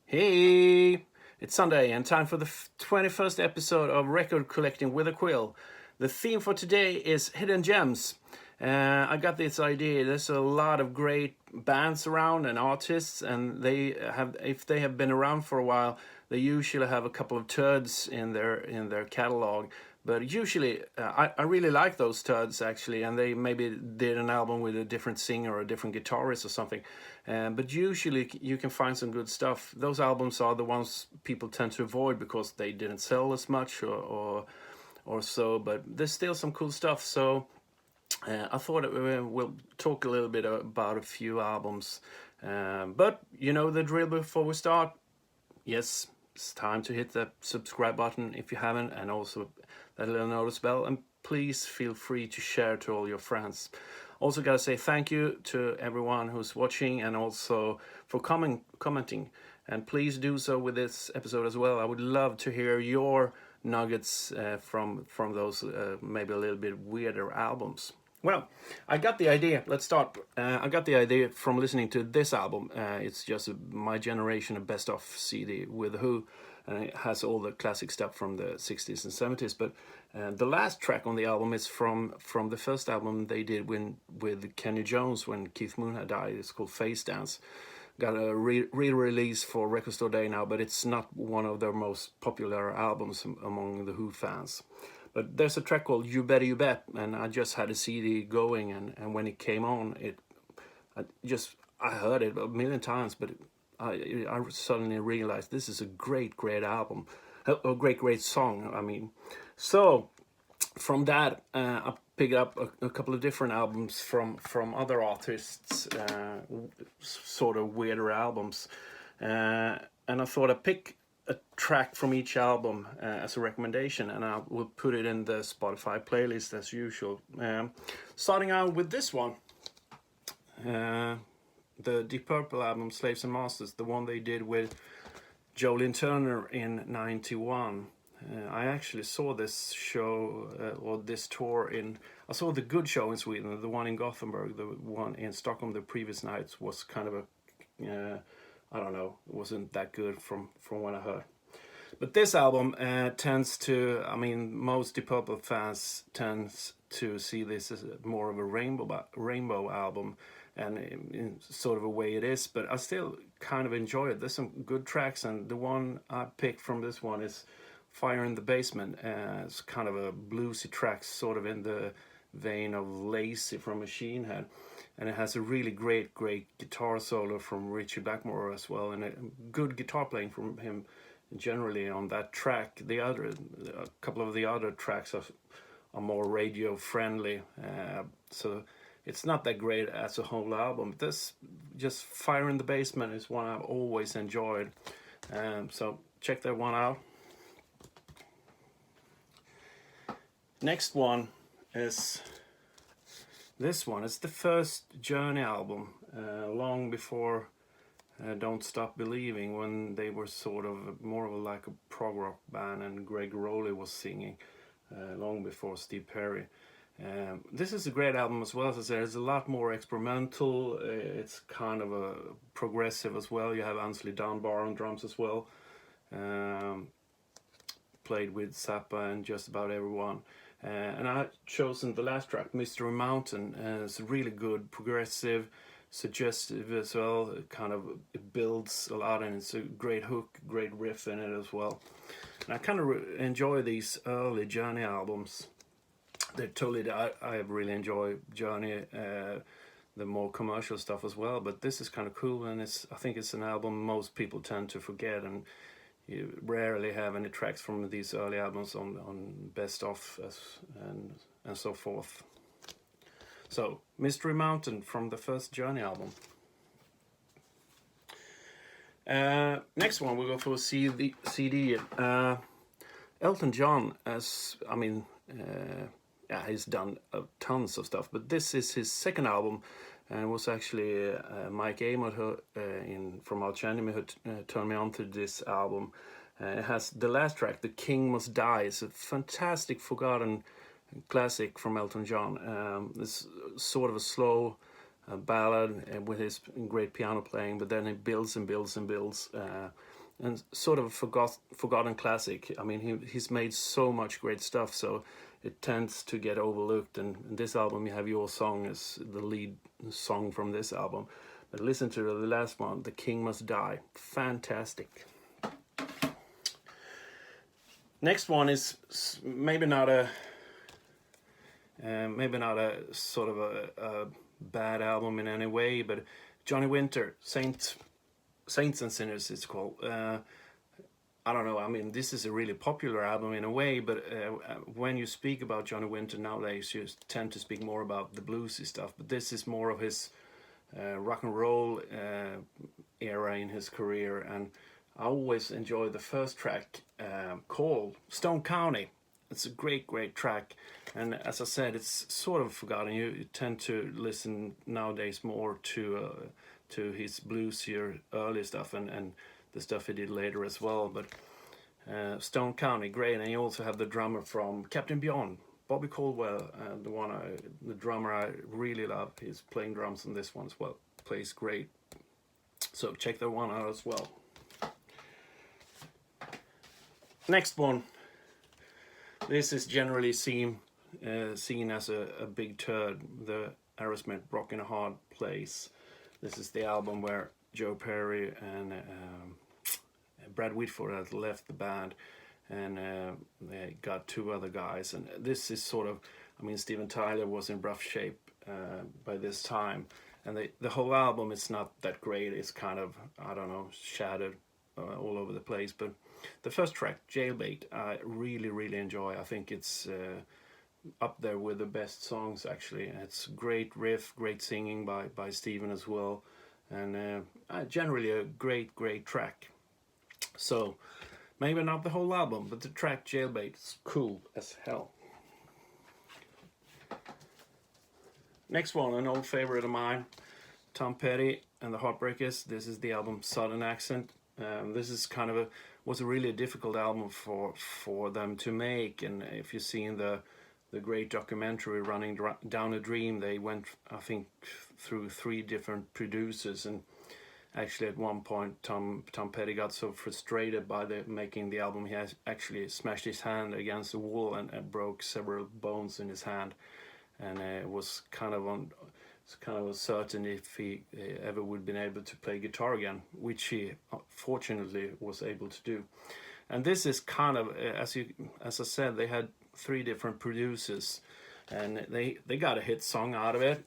Hey, it's Sunday and time for the 21st episode of Record Collecting with a Quill. The theme for today is hidden gems. I got this idea. There's a lot of great bands around and artists, and if they have been around for a while, they usually have a couple of turds in their catalog. But usually, I really like those turds actually, and they maybe did an album with a different singer or a different guitarist or something. But usually, you can find some good stuff. Those albums are the ones people tend to avoid because they didn't sell as much or so. But there's still some cool stuff. So I thought we'll talk a little bit about a few albums. But you know the drill before we start. Yes, it's time to hit the subscribe button if you haven't, and also that little notice bell, and please feel free to share to all your friends. Also gotta say thank you to everyone who's watching and also for commenting, and please do so with this episode as well. I would love to hear your nuggets from those maybe a little bit weirder albums. Well, I got the idea. Let's start. I got the idea from listening to this album. It's just my generation of best of CD with The Who, and it has all the classic stuff from the 60s and 70s. But the last track on the album is from the first album they did with Kenny Jones when Keith Moon had died. It's called Face Dance. Got a re-release for Record Store Day now, but it's not one of their most popular albums among the Who fans. But there's a track called You Better You Bet, and I just had a CD going, and when it came on, I heard it a million times, but I suddenly realized this is a great album, a great song. I mean, so from that I picked up a couple of different albums from other artists, sort of weirder albums, and I thought I'd pick a track from each album as a recommendation, and I will put it in the Spotify playlist as usual. Starting out with this one, the Deep Purple album Slaves and Masters, the one they did with Joe Lynn Turner in '91. I actually saw this show or this tour I saw the good show in Sweden, the one in Gothenburg. The one in Stockholm the previous nights was kind of a I don't know, it wasn't that good from what I heard. But this album tends to, I mean, most Deep Purple fans tends to see this as more of a rainbow album, and in sort of a way it is, but I still kind of enjoy it. There's some good tracks, and the one I picked from this one is Fire in the Basement. It's kind of a bluesy track, sort of in the vein of Lazy from Machine Head. And it has a really great guitar solo from Richie Blackmore as well, and a good guitar playing from him generally on that track. A couple of the other tracks are more radio friendly, so it's not that great as a whole album. This just Fire in the Basement is one I've always enjoyed, so check that one out. Next one is this one. It's the first Journey album, long before Don't Stop Believing, when they were sort of more of like a prog rock band and Greg Rowley was singing, long before Steve Perry. This is a great album as well. As I said, it's a lot more experimental. It's kind of a progressive as well. You have Ansley Dunbar on drums as well. Played with Zappa and just about everyone. And I've chosen the last track, Mystery Mountain. It's really good, progressive, suggestive as well. It builds a lot, and it's a great hook, great riff in it as well. And I kind of enjoy these early Journey albums. I really enjoy Journey, the more commercial stuff as well. But this is kind of cool, and I think it's an album most people tend to forget, and you rarely have any tracks from these early albums on best of and so forth. So, Mystery Mountain from the first Journey album. Next one, we'll go for CD. Elton John, he's done tons of stuff, but this is his second album, and it was actually Mike Amott from Arch Enemy who turned me on to this album. It has the last track, The King Must Die. It's a fantastic forgotten classic from Elton John. It's sort of a slow ballad with his great piano playing, but then it builds and builds and builds. and sort of a forgotten classic. I mean, he's made so much great stuff, so it tends to get overlooked. And in this album, you have Your Song as the lead song from this album. But listen to the last one, The King Must Die. Fantastic. Next one is maybe not a sort of a bad album in any way, but Johnny Winter, Saints and Sinners, it's called. I don't know. I mean, this is a really popular album in a way, but when you speak about Johnny Winter nowadays, you tend to speak more about the bluesy stuff. But this is more of his rock and roll era in his career, and I always enjoy the first track called Stone County. It's a great track, and as I said, it's sort of forgotten. You tend to listen nowadays more to his bluesier early stuff and the stuff he did later as well. But Stone County, great. And you also have the drummer from Captain Beyond, Bobby Caldwell, the drummer I really love. He's playing drums on this one as well. Plays great. So check that one out as well. Next one. This is generally seen as a big turd. The Harassment, Rock in a Hard Place. This is the album where Joe Perry and Brad Whitford had left the band, and they got two other guys. And this is sort of, I mean, Steven Tyler was in rough shape by this time, and the whole album is not that great. It's kind of, I don't know, shattered all over the place. But the first track, Jailbait, I really enjoy. I think it's up there with the best songs, actually. It's great riff, great singing by Steven as well, and generally a great track. So maybe not the whole album, but the track Jailbait is cool as hell. Next one, an old favorite of mine, Tom Petty and the Heartbreakers. This is the album Southern Accent. This is kind of was a really difficult album for them to make, and if you've seen the great documentary Running Down a Dream, they went, I think, through 3 different producers, and actually at one point Tom Petty got so frustrated by making the album, he has actually smashed his hand against the wall and broke several bones in his hand, and it was kind of uncertain if he ever would been able to play guitar again, which he fortunately was able to do. And this is kind of, as I said, they had 3 different producers, and they got a hit song out of it,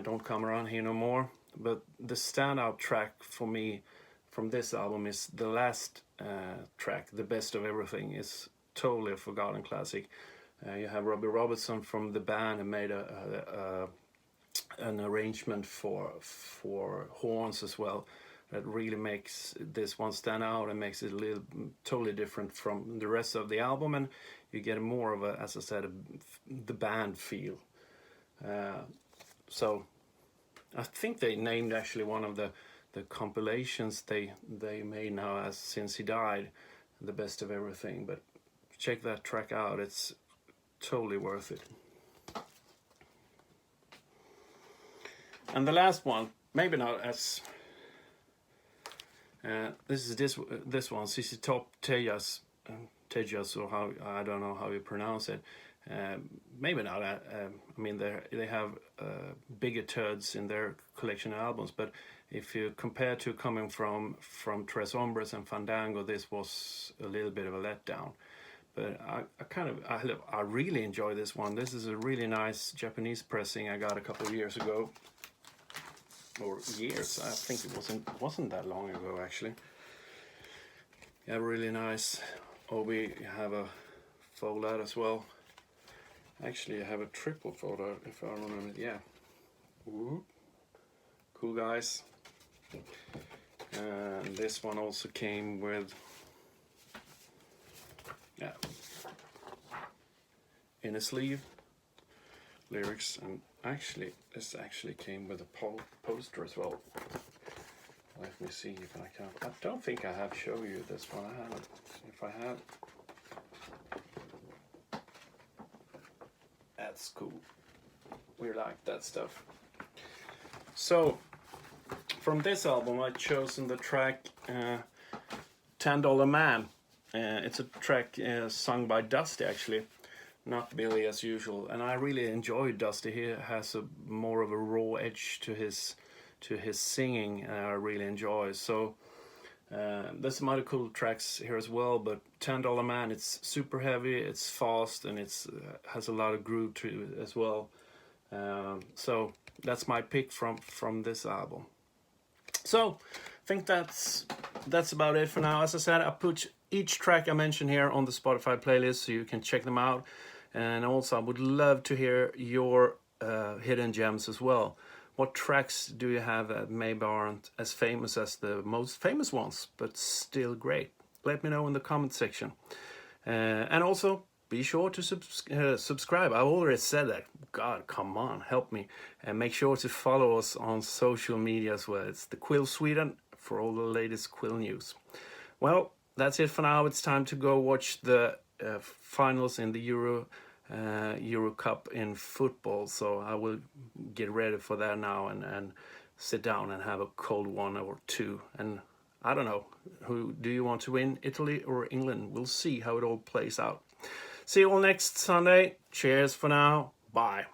Don't Come Around Here No More. But the standout track for me from this album is the last track, The Best of Everything. Is totally a forgotten classic. You have Robbie Robertson from the band and made an arrangement for horns as well, that really makes this one stand out and makes it totally different from the rest of the album, and you get more of a, as I said, the band feel. So I think they named actually one of the compilations they made now since he died, The Best of Everything. But check that track out, it's totally worth it. And the last one, maybe not as this one, CC Top Tejas, or how, I don't know how you pronounce it. Maybe not. I mean, they have bigger turds in their collection of albums, but if you compare to coming from Tres Hombres and Fandango, this was a little bit of a letdown. But I really enjoy this one. This is a really nice Japanese pressing I got a couple of years ago. Or years, I think it wasn't that long ago actually. You have a really nice obi, you have a fold out as well. Actually, you have a triple fold out if I remember it, yeah. Ooh. Cool, guys. And this one also came with, yeah, in a sleeve, lyrics, and actually this actually came with a poster as well. Let me see if I can. I don't think I have shown you this one. I haven't. If I have, that's cool. We like that stuff. So from this album I've chosen the track $10 Man. It's a track sung by Dusty, actually, not Billy as usual. And I really enjoy Dusty. He has a more of a raw edge to his singing. I really enjoy. So there's some other cool tracks here as well, but $10 Man, it's super heavy, it's fast, and it's has a lot of groove to it as well. So that's my pick from this album. So I think that's about it for now. As I said, I put each track I mentioned here on the Spotify playlist so you can check them out. And also I would love to hear your hidden gems as well. What tracks do you have that maybe aren't as famous as the most famous ones, but still great? Let me know in the comment section. And also, be sure to subscribe. I've already said that. God, come on, help me. And make sure to follow us on social media as well. It's the Quill Sweden for all the latest Quill news. Well, that's it for now. It's time to go watch the finals in the Euro Cup in football, so I will get ready for that now and sit down and have a cold one or two. And I don't know, who do you want to win, Italy or England? We'll see how it all plays out. See you all next Sunday. Cheers for now. Bye.